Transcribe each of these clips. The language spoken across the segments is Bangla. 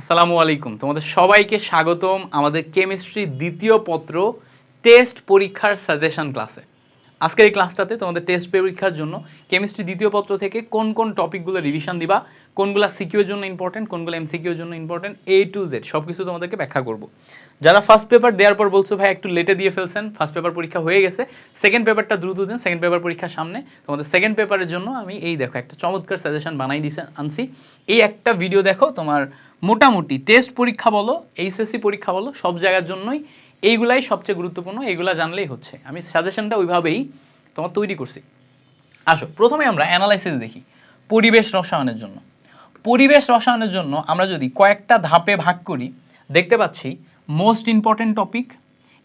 আসসালামু আলাইকুম, তোমাদের সবাইকে স্বাগতম আমাদের কেমিস্ট্রি দ্বিতীয় পত্র টেস্ট পরীক্ষার সাজেশন ক্লাসে। আজকের এই ক্লাসটাতে তোমাদের টেস্ট পরীক্ষার জন্য কেমিস্ট্রি দ্বিতীয় পত্র থেকে কোন কোন টপিকগুলো রিভিশন দিবা, কোনগুলো সিকিউ এর জন্য ইম্পর্টেন্ট, কোনগুলো এমসিকিউ এর জন্য ইম্পর্টেন্ট, এ টু জেড সব কিছু তোমাদেরকে ব্যাখ্যা করব। যারা ফার্স্ট পেপার দেওয়ার পর বলছো ভাই একটু লেটে দিয়ে ফেলছেন, ফার্স্ট পেপার পরীক্ষা হয়ে গেছে, সেকেন্ড পেপারটা দ্রুত দেন, সেকেন্ড পেপার পরীক্ষার সামনে তোমাদের সেকেন্ড পেপারের জন্য আমি এই দেখো একটা চমৎকার সাজেশন বানাই দিছে আনছি। এই একটা ভিডিও দেখো, তোমার মোটামুটি টেস্ট পরীক্ষা বলো, এইচএসসি পরীক্ষা বলো, সব জায়গার জন্যই এইগুলাই সবচেয়ে গুরুত্বপূর্ণ, এইগুলা জানলেই হচ্ছে। আমি সাজেশনটা ওইভাবেই তোমার তৈরি করছি। আসো প্রথমে আমরা অ্যানালাইসিস দেখি পরিবেশ রসায়নের জন্য। পরিবেশ রসায়নের জন্য আমরা যদি কয়েকটা ধাপে ভাগ করি, দেখতে পাচ্ছি মোস্ট ইম্পর্টেন্ট টপিক,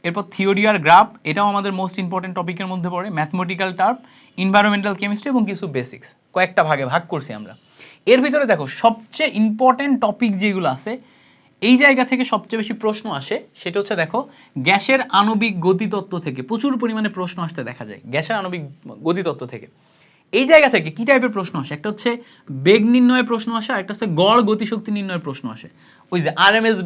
এরপর থিওরি আর গ্রাফ, এটাও আমাদের মোস্ট ইম্পর্টেন্ট টপিকের মধ্যে পড়ে, ম্যাথমেটিক্যাল টার্ম, এনভায়রনমেন্টাল কেমিস্ট্রি এবং কিছু বেসিক্স, কয়েকটা ভাগে ভাগ করছি আমরা। এর ভিতরে দেখো সবচেয়ে ইম্পর্টেন্ট টপিক যেগুলো আছে, এই জায়গা থেকে সবচেয়ে বেশি প্রশ্ন আসে, সেটা হচ্ছে দেখো গ্যাসের আণবিক গতিতত্ত্ব থেকে প্রচুর পরিমাণে প্রশ্ন আসতে দেখা যায়। গ্যাসের আণবিক গতিতত্ত্ব থেকে এই জায়গা থেকে কি টাইপের প্রশ্ন আসে, একটা হচ্ছে বেগ নির্ণয়ের প্রশ্ন আসে, আর একটা হচ্ছে গড় গতিশক্তি নির্ণয়ের প্রশ্ন আসে। ওই যে আরএমএস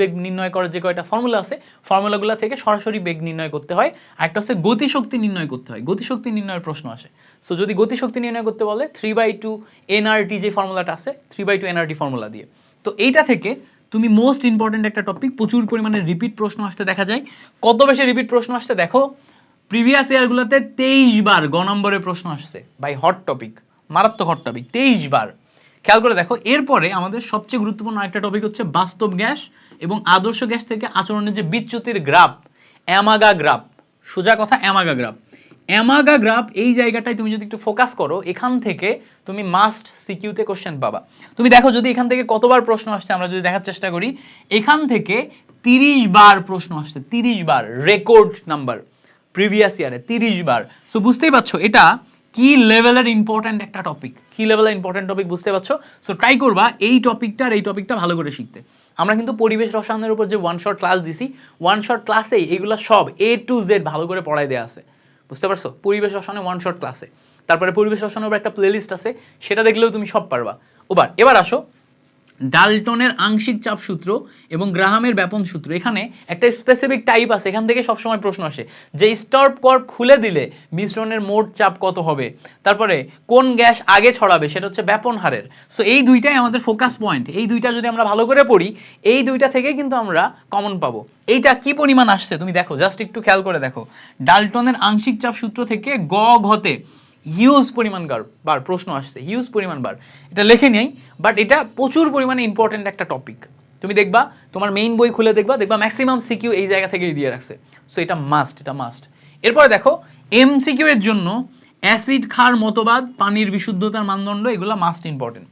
বেগ নির্ণয় করার যে কয়টা ফর্মুলা আছে, ফর্মুলাগুলো থেকে সরাসরি বেগ নির্ণয় করতে হয়। আর একটা হচ্ছে গতিশক্তি নির্ণয় করতে হয়, গতিশক্তি নির্ণয়ের প্রশ্ন আসে। সো যদি গতিশক্তি নির্ণয় করতে বলে 3/2 এনআরটি যে ফর্মুলাটা আছে, 3/2 এনআরটি ফর্মুলা দিয়ে। তো এইটা থেকে তুমি মোস্ট ইম্পর্টেন্ট একটা টপিক, প্রচুর পরিমাণে রিপিট প্রশ্ন আসতে দেখা যায়। কত বেশি রিপিট প্রশ্ন আসতে দেখো, প্রিভিয়াস ইয়ারগুলোতে 23 বার গ নম্বরের প্রশ্ন আসছে ভাই, হট টপিক, মারাত্মক হট টপিক, 23 বার। খেয়াল করে দেখো, এরপরে আমাদের সবচেয়ে গুরুত্বপূর্ণ আরেকটা টপিক হচ্ছে বাস্তব গ্যাস এবং আদর্শ গ্যাস থেকে আচরণের যে বিচ্যুতির গ্রাফ, অ্যামাগা গ্রাফ, সোজা কথা অ্যামাগা গ্রাফ। অ্যামাগা গ্রাফ এই জায়গাটায় তুমি যদি একটু ফোকাস করো, এখান থেকে তুমি মাস্ট সিকিউতে কোশ্চেন পাবা। তুমি দেখো যদি এখান থেকে কতবার প্রশ্ন আসছে, আমরা যদি দেখার চেষ্টা করি, এখান থেকে 30 বার প্রশ্ন আসছে, 30 বার, রেকর্ড নাম্বার প্রিভিয়াস ইয়ারে 30 বার। সো বুঝতেই পারছো এটা কি লেভেলের ইম্পর্টেন্ট একটা টপিক, কি লেভেলের ইম্পর্টেন্ট টপিক, বুঝতে পারছো? সো ট্রাই করবা এই টপিকটা আর এই টপিকটা ভালো করে শিখতে। আমরা কিন্তু পরিবেশ রসায়নের উপর যে ওয়ান শট ক্লাস দিছি, ওয়ান শট ক্লাসেই এইগুলো সব এ টু জেড ভালো করে পড়াই দেওয়া আছে, বুঝতে পারছো? পরিবেশ রসায়নে ওয়ান শট ক্লাসে, তারপরে পরিবেশ রসায়নের উপর একটা প্লেলিস্ট আছে, সেটা দেখলেও তুমি সব পারবা। এবার আসো ডাল্টনের আংশিক চাপ সূত্র এবং গ্রাহামের ব্যাপন সূত্র। এখানে একটা স্পেসিফিক টাইপ আছে, এখান থেকে সবসময় প্রশ্ন আসে যে স্টার্প কর্ভ খুলে দিলে মিশ্রণের মোট চাপ কত হবে, তারপরে কোন গ্যাস আগে ছড়াবে, সেটা হচ্ছে ব্যাপন হারের। সো এই দুইটাই আমাদের ফোকাস পয়েন্ট, এই দুইটা যদি আমরা ভালো করে পড়ি, এই দুইটা থেকে কিন্তু আমরা কমন পাবো। এইটা কি পরিমাণ আসছে তুমি দেখো, জাস্ট একটু খেয়াল করে দেখো, ডাল্টনের আংশিক চাপ সূত্র থেকে গ ঘতে হিউজ পরিমাণ বার প্রশ্ন আসছে, হিউজ পরিমাণ বার। এটা লিখে নেই, বাট এটা প্রচুর পরিমাণে ইম্পর্টেন্ট একটা টপিক। তুমি দেখবা তোমার মেইন বই খুলে দেখবা ম্যাক্সিমাম সিকিউ এই জায়গা থেকেই দিয়ে রাখছে। সো এটা মাস্ট, এটা মাস্ট। এরপরে দেখো এমসিকিউ এর জন্য অ্যাসিড ক্ষার মতবাদ, পানির বিশুদ্ধতার মানদণ্ড, এগুলো মাস্ট ইম্পর্টেন্ট।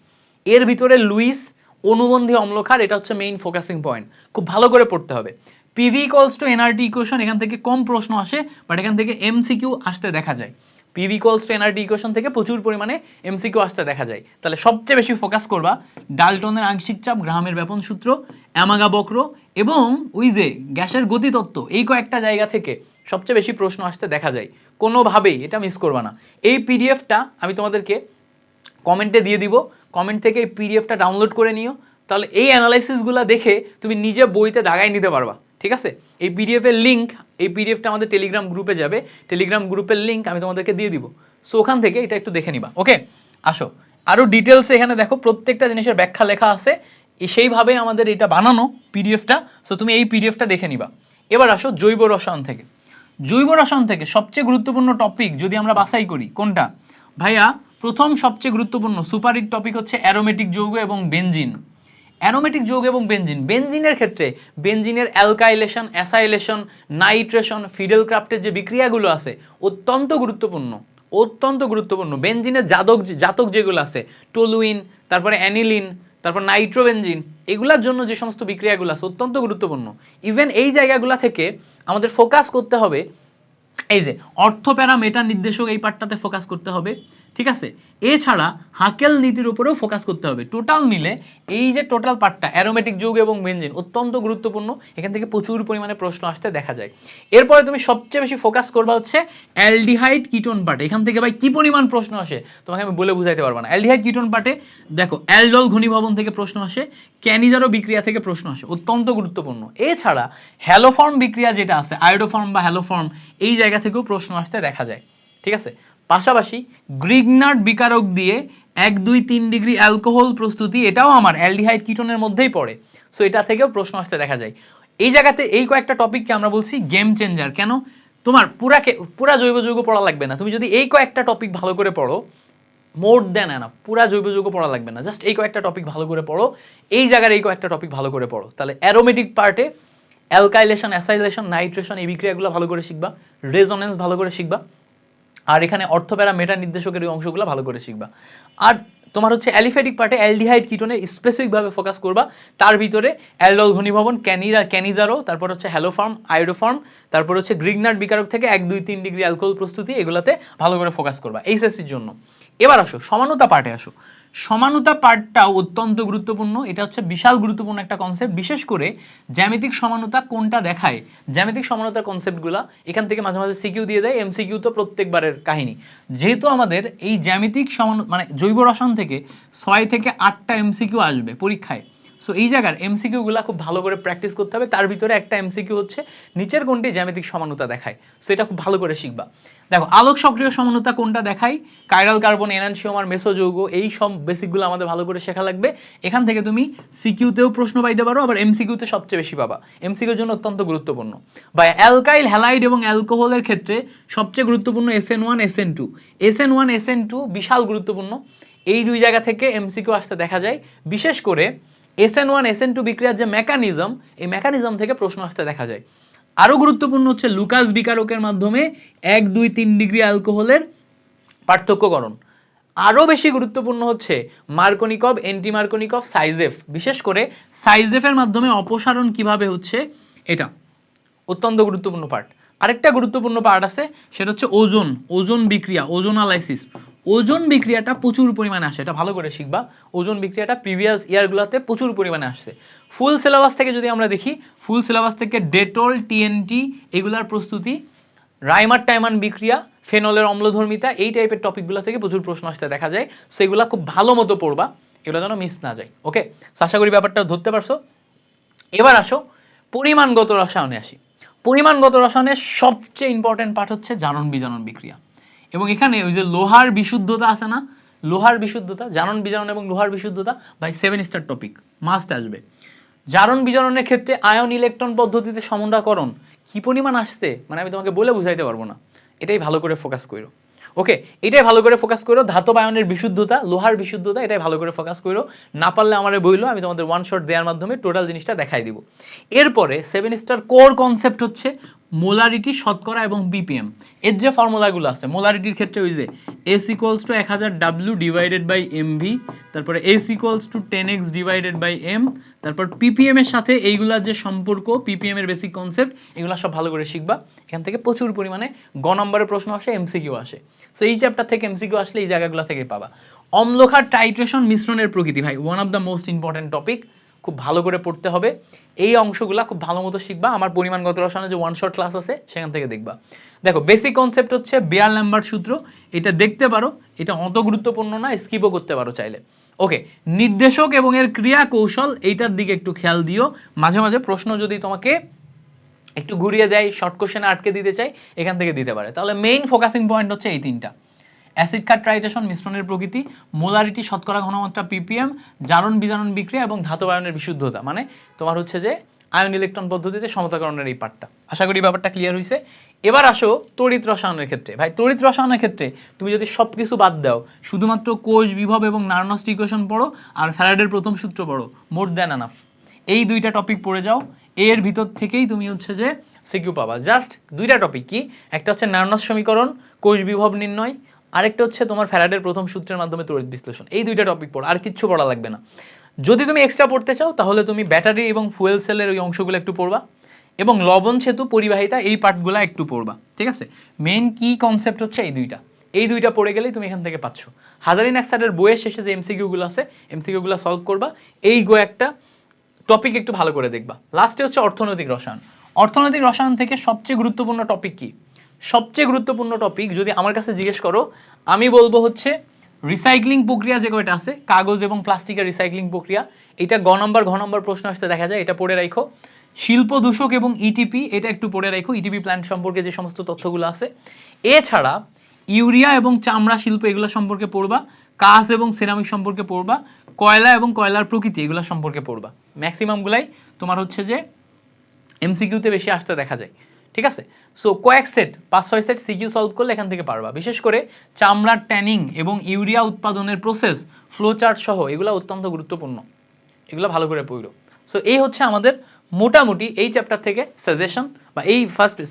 এর ভিতরে লুইস অনুবন্ধী অম্লক্ষার, এটা হচ্ছে মেইন ফোকাসিং পয়েন্ট, খুব ভালো করে পড়তে হবে। PV equals to nRT equation, এখান থেকে কম প্রশ্ন আসে, বাট এখান থেকে এমসিকিউ আসতে দেখা যায়। PV equals to nRT equation থেকে প্রচুর পরিমাণে এমসিকিউ আসতে দেখা যায়। তাহলে সবচেয়ে বেশি ফোকাস করবা ডাল্টনের আংশিক চাপ, গ্রাহামের ব্যাপন সূত্র, অ্যামাগা বক্র এবং ওই যে গ্যাসের গতিতত্ত্ব, এই কয়েকটা জায়গা থেকে সবচেয়ে বেশি প্রশ্ন আসতে দেখা যায়। কোনোভাবেই এটা মিস করবা না। এই পিডিএফটা আমি তোমাদেরকে কমেন্টে দিয়ে দিব, কমেন্ট থেকে এই পিডিএফটা ডাউনলোড করে নিও, তাহলে এই অ্যানালাইসিসগুলো দেখে তুমি নিজে বইতে দাগায় নিতে পারবা, ঠিক আছে? এই পিডিএফ এর লিঙ্ক, এই পিডিএফটা আমাদের টেলিগ্রাম গ্রুপে যাবে, টেলিগ্রাম গ্রুপের লিঙ্ক আমি তোমাদেরকে দিয়ে দিব। সো ওখান থেকে এটা একটু দেখে নিবা, ওকে? আসো আরো ডিটেলসে এখানে দেখো প্রত্যেকটা জিনিসের ব্যাখ্যা লেখা আছে, সেইভাবে আমাদের এটা বানানো পিডিএফটা। সো তুমি এই পিডিএফটা দেখে নিবা। এবার আসো জৈব রসায়ন থেকে। জৈব রসায়ন থেকে সবচেয়ে গুরুত্বপূর্ণ টপিক যদি আমরা বাছাই করি কোনটা ভাইয়া, প্রথম সবচেয়ে গুরুত্বপূর্ণ সুপারহিট টপিক হচ্ছে অ্যারোমেটিক যৌগ এবং বেনজিন। অ্যারোমেটিক যৌগ এবং বেনজিন, বেনজিনের ক্ষেত্রে বেনজিনের অ্যালকাইলেশন, অ্যাসাইলেশন, নাইট্রেশন, ফিডেল ক্রাফটের যে বিক্রিয়াগুলো আছে অত্যন্ত গুরুত্বপূর্ণ, অত্যন্ত গুরুত্বপূর্ণ। বেনজিনের জাতক যেগুলো আছে, টলুইন, তারপরে অ্যানিলিন, তারপর নাইট্রোবেনজিন, এগুলোর জন্য যে সমস্ত বিক্রিয়াগুলো আছে অত্যন্ত গুরুত্বপূর্ণ। ইভেন এই জায়গাগুলো থেকে আমাদের ফোকাস করতে হবে, এই যে অর্থপ্যারা মেটা নির্দেশক, এই পার্টটাতে ফোকাস করতে হবে, ঠিক আছে, এছাড়া হাকেল নীতির উপরেও ফোকাস করতে হবে। টোটাল মিলে এই যে টোটাল পার্টটা অ্যারোমেটিক যৌগ এবং বেনজিন অত্যন্ত গুরুত্বপূর্ণ, এখান থেকে প্রচুর পরিমাণে প্রশ্ন আসতে দেখা যায়। এরপরে তুমি সবচেয়ে বেশি ফোকাস করবা হচ্ছে অ্যালডিহাইড কিটোন পার্ট। এখান থেকে ভাই কি পরিমাণ প্রশ্ন আসে তোমাকে আমি বলে বুঝাইতে পারবো না। অ্যালডিহাইড কিটোন পার্টে দেখো অ্যালডল ঘনীভবন থেকে প্রশ্ন আসে, ক্যানিজারো বিক্রিয়া থেকে প্রশ্ন আসে, অত্যন্ত গুরুত্বপূর্ণ। এছাড়া হ্যালোফর্ম বিক্রিয়া যেটা আছে, আয়োডোফর্ম বা হ্যালোফর্ম, এই জায়গা থেকেও প্রশ্ন আসতে দেখা যায়। ঠিক আছে, পাশাপাশি গ্রিগনার্ড বিকারক দিয়ে 1-2-3 ডিগ্রি অ্যালকোহল প্রস্তুতি, এটাও আমার অ্যালডিহাইড কিটোনের মধ্যেই পড়ে। সো এটা থেকেও প্রশ্ন আসতে দেখা যায়। এই জায়গাতে এই কয়েকটা টপিককে আমরা বলছি গেম চেঞ্জার। কেন? তোমার পুরা জৈব যৌগ পড়া লাগবে না, তুমি যদি এই কয়েকটা টপিক ভালো করে পড়ো, মোর দ্যান এনাফ। পুরা জৈব যৌগ পড়া লাগবে না, জাস্ট এই কয়েকটা টপিক ভালো করে পড়ো, এই জায়গার এই কয়েকটা টপিক ভালো করে পড়ো, তাহলে অ্যারোমেটিক পার্টে অ্যালকাইলেশন, অ্যাসাইলেশন, নাইট্রেশন, এই বিক্রিয়াগুলো ভালো করে শিখবা, রেজোনেন্স ভালো করে শিখবা, আর এখানে অর্থপ্যারা মেটা নির্দেশকের এই অংশগুলো ভালো করে শিখবা। আর তোমার হচ্ছে অ্যালিফ্যাটিক পার্টে অ্যালডিহাইড কিটোনে স্পেসিফিকভাবে ফোকাস করবা, তার ভিতরে অ্যালডল ঘনীভবন, ক্যানিজারো, তারপর হচ্ছে হ্যালোফর্ম, আয়োডোফর্ম, তারপর হচ্ছে গ্রিগনার্ড বিকারক থেকে 1-2-3 ডিগ্রি অ্যালকোহল প্রস্তুতি, এগুলাতে ভালো করে ফোকাস করবা এইচএসসির জন্য। এবার আসো সমানুতা পার্টে আসো। সমানুতা পার্টটাও অত্যন্ত গুরুত্বপূর্ণ, এটা হচ্ছে বিশাল গুরুত্বপূর্ণ একটা কনসেপ্ট, বিশেষ করে জ্যামিতিক সমানুতা কোনটা দেখায়। জ্যামিতিক সমানুতার কনসেপ্টগুলা এখান থেকে মাঝে মাঝে সিকিউ দিয়ে দেয়, এমসিকিউ তো প্রত্যেকবারের কাহিনী। যেহেতু আমাদের এই জ্যামিতিক মানে জৈব রসায়ন থেকে 6 থেকে 8টা এমসিকিউ আসবে পরীক্ষায়। সো এই জায়গার এমসিকিউ গুলা খুব ভালো করে প্র্যাকটিস করতে হবে। তার ভিতরে একটা এমসিকিউ হচ্ছে নিচের কোনটি জ্যামিতিক সমানুতা দেখায়, সো এটা খুব ভালো করে শিখবা। দেখো আলোক সক্রিয় সমানুতা কোনটা দেখায়, কাইরাল কার্বন, এনানসিওমার, মেসোযৌগ, এই সব বেসিকগুলো আমাদের ভালো করে শেখা লাগবে। এখান থেকে তুমি সিকিউতেও প্রশ্ন পাইতে পারো, আবার এমসিকিউতে সবচেয়ে বেশি পাবা, এমসিকিউর জন্য অত্যন্ত গুরুত্বপূর্ণ। বা অ্যালকাইল, হ্যালাইড এবং অ্যালকোহলের ক্ষেত্রে সবচেয়ে গুরুত্বপূর্ণ SN1 SN2। SN1 SN2 বিশাল গুরুত্বপূর্ণ, এই দুই জায়গা থেকে এমসিকিউ আসতে দেখা যায়। বিশেষ করে SN1 SN2 বিক্রিয়ার যে মেকানিজম, এই মেকানিজম থেকে প্রশ্ন আসতে দেখা যায়। আরো গুরুত্বপূর্ণ হচ্ছে লুকাস বিকারকের মাধ্যমে 1-2-3 ডিগ্রি অ্যালকোহলের পার্থক্যকরণ। আরো বেশি গুরুত্বপূর্ণ হচ্ছে মার্কোনিকভ, এন্টিমার্কোনিকভ, সাইজেফ, বিশেষ করে সাইজেফের মাধ্যমে অপসারণ কিভাবে হচ্ছে, এটা অত্যন্ত গুরুত্বপূর্ণ পার্ট। আরেকটা গুরুত্বপূর্ণ পার্ট আছে, সেটা হচ্ছে ওজন বিক্রিয়া, ওজোনালাইসিস। ওজন বিক্রিয়াটা প্রচুর পরিমাণে আসে, এটা ভালো করে শিখবা। ওজন বিক্রিয়াটা প্রিভিয়াস ইয়ারগুলোতে প্রচুর পরিমাণে আসছে। ফুল সিলেবাস থেকে যদি আমরা দেখি, ফুল সিলেবাস থেকে ডেটল, TNT এগুলার প্রস্তুতি, রাইমার টাইমান বিক্রিয়া, ফেনলের অম্লধর্মিতা, এই টাইপের টপিকগুলো থেকে প্রচুর প্রশ্ন আসতে দেখা যায়। সো এগুলা খুব ভালো মতো পড়বা, এগুলো যেন মিস না যায়। ওকে, আশা করি ব্যাপারটা ধরতে পারছো। এবার আসো পরিমাণগত রসায়নে আসি। পরিমাণগত রসায়নের সবচেয়ে ইম্পর্টেন্ট পার্ট হচ্ছে জারণ বিজারণ বিক্রিয়া। এবং এখানে ওই যে লোহার বিশুদ্ধতা আছে না, লোহার বিশুদ্ধতা, জারণ বিজারণ এবং লোহার বিশুদ্ধতা, ভাই 7 স্টার টপিক, মাস্ট আসবে। জারণ বিজারণের ক্ষেত্রে আয়ন ইলেকট্রন পদ্ধতিতে সমন্বয়করণ কি পরিমাণ আসছে, মানে আমি তোমাকে বলে বুঝাইতে পারবো না, এটাই ভালো করে ফোকাস করো। ওকে, এটাই ভালো করে ফোকাস করো। ধাতব আয়নের বিশুদ্ধতা, লোহার বিশুদ্ধতা, এটাই ভালো করে ফোকাস করো। না পারলে আমারে বইলো, আমি তোমাদের ওয়ান শট দেওয়ার মাধ্যমে টোটাল জিনিসটা দেখাই দিব। এরপরে 7 স্টার কোর কনসেপ্ট হচ্ছে মোলারিটি, শতকরা এবং BPM। এর যে ফর্মুলাগুলো আছে মোলারিটির ক্ষেত্রে, ওই যে S = 1000 W divided by MV, তারপরে S = 10x divided by M, তারপর PPM এর সাথে এইগুলার যে সম্পর্ক, PPM এর বেসিক কনসেপ্ট, এগুলো সব ভালো করে শিখবা। এখান থেকে প্রচুর পরিমাণে গ নম্বরের প্রশ্ন আসে, MCQ আসে। সো এই চ্যাপ্টার থেকে MCQ আসলে এই জায়গাগুলো থেকে পাবা। অম্লক্ষার টাইট্রেশন, মিশ্রণের প্রকৃতি, ভাই one of the most important topic, খুব ভালো করে পড়তে হবে। এই অংশগুলা খুব ভালো মতো শিখবা। আমার পরিমাণগত রসায়নের যে ওয়ান শট ক্লাস আছে সেখান থেকে দেখবা। দেখো বেসিক কনসেপ্ট হচ্ছে বিয়ার-ল্যাম্বার্ট সূত্র, এটা দেখতে পারো, এটা অত গুরুত্বপূর্ণ না, স্কিপও করতে পারো চাইলে। ওকে, নির্দেশক এবং এর ক্রিয়া কৌশল, এইটার দিকে একটু খেয়াল দিও। মাঝে মাঝে প্রশ্ন যদি তোমাকে একটু ঘুরিয়ে দেয়, শর্ট কোশ্চেনে আটকে দিতে চাই, এখান থেকে দিতে পারে। তাহলে মেইন ফোকাসিং পয়েন্ট হচ্ছে এই তিনটা: অ্যাসিড ক্ষার টাইট্রেশন, মিশ্রণের প্রকৃতি, মোলারিটি, শতকরা ঘনমাত্রা, PPM, জারণ বিজারণ বিক্রিয়া এবং ধাতব আয়নের বিশুদ্ধতা, মানে তোমার হচ্ছে যে আয়ন ইলেকট্রন পদ্ধতিতে সমতাকরণের এই পার্টটা। আশা করি ব্যাপারটা ক্লিয়ার হয়েছে। এবার আসো তড়িৎ রসায়নের ক্ষেত্রে। ভাই তড়িৎ রসায়নের ক্ষেত্রে তুমি যদি সবকিছু বাদ দাও, শুধুমাত্র কোষ বিভব এবং নার্নস্ট ইকুয়েশন পড়ো আর ফ্যারাডের প্রথম সূত্র পড়ো, মোর দ্যান এনাফ। এই দুইটা টপিক পড়ে যাও, এর ভিতর থেকেই তুমি হচ্ছে যে সিকিউ পাবা। জাস্ট দুইটা টপিক, কি একটা হচ্ছে নার্নস্ট সমীকরণ, কোষ বিভব নির্ণয়, আরেকটা হচ্ছে তোমার ফ্যারাডের প্রথম সূত্রের মাধ্যমে তড়িৎ বিশ্লেষণ। এই দুইটা টপিক পড়ো, আর কিচ্ছু পড়া লাগবে না। যদি তুমি এক্সট্রা পড়তে চাও তাহলে তুমি ব্যাটারি এবং ফুয়েল সেলের ওই অংশগুলো একটু পড়বা, এবং লবণ সেতু পরিবাহিতা এই পার্টগুলো একটু পড়বা। ঠিক আছে, মেইন কি কনসেপ্ট হচ্ছে এই দুইটা, এই দুইটা পড়ে গেলেই তুমি এখান থেকে পাচ্ছ। হাজারিন একসাথের বইয়ের শেষে যে এমসিকিউগুলো আছে এমসিকিউগুলো সলভ করবা, এই একটা টপিক একটু ভালো করে দেখবা। লাস্টে হচ্ছে অর্থনৈতিক রসায়ন। অর্থনৈতিক রসায়ন থেকে সবচেয়ে গুরুত্বপূর্ণ টপিক কি? সবচেয়ে গুরুত্বপূর্ণ টপিক যদি আমার কাছে জিজ্ঞেস করো, আমি বলবো হচ্ছে রিসাইক্লিং প্রক্রিয়া যে কয়টা আছে, কাগজ এবং প্লাস্টিকের রিসাইক্লিং প্রক্রিয়া, এটা ঘ নম্বর প্রশ্ন আসতে দেখা যায়, এটা পড়ে রাখো। শিল্প দূষক এবং ইটিপি, এটা একটু পড়ে রাখো, ইটিপি প্ল্যান্ট সম্পর্কে যে সমস্ত তথ্যগুলো আছে। এছাড়া ইউরিয়া এবং চামড়া শিল্প এগুলো সম্পর্কে পড়বা, কাঁচ এবং সিরামিক সম্পর্কে পড়বা, কয়লা এবং কয়লার প্রকৃতি এগুলো সম্পর্কে পড়বা। ম্যাক্সিমাম গুলাই তোমার হচ্ছে যে এমসিকিউতে বেশি আসতে দেখা যায়, ঠিক আছে? সো কয়েক সেট 5-6 সেট সিকিউ সলভ করলে এখান থেকে পারবা। বিশেষ করে চামড়ার ট্যানিং এবং ইউরিয়া উৎপাদনের প্রসেস, ফ্লো চার্ট সহ এগুলো অত্যন্ত গুরুত্বপূর্ণ, এগুলো ভালো করে পড়ো। সো এই হচ্ছে আমাদের মোটামুটি এই চ্যাপ্টার থেকে সাজেশন, বা এই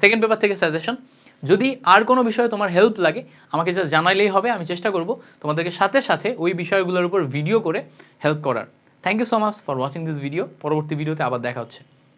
সেকেন্ড পেপার থেকে সাজেশন। যদি আর কোনো বিষয়ে তোমার হেল্প লাগে আমাকে জাস্ট জানাইলেই হবে, আমি চেষ্টা করব তোমাদেরকে সাথে সাথে ওই বিষয়গুলোর উপর ভিডিও করে হেল্প করার। Thank you so much for watching this video. পরবর্তী ভিডিওতে আবার দেখা হচ্ছে।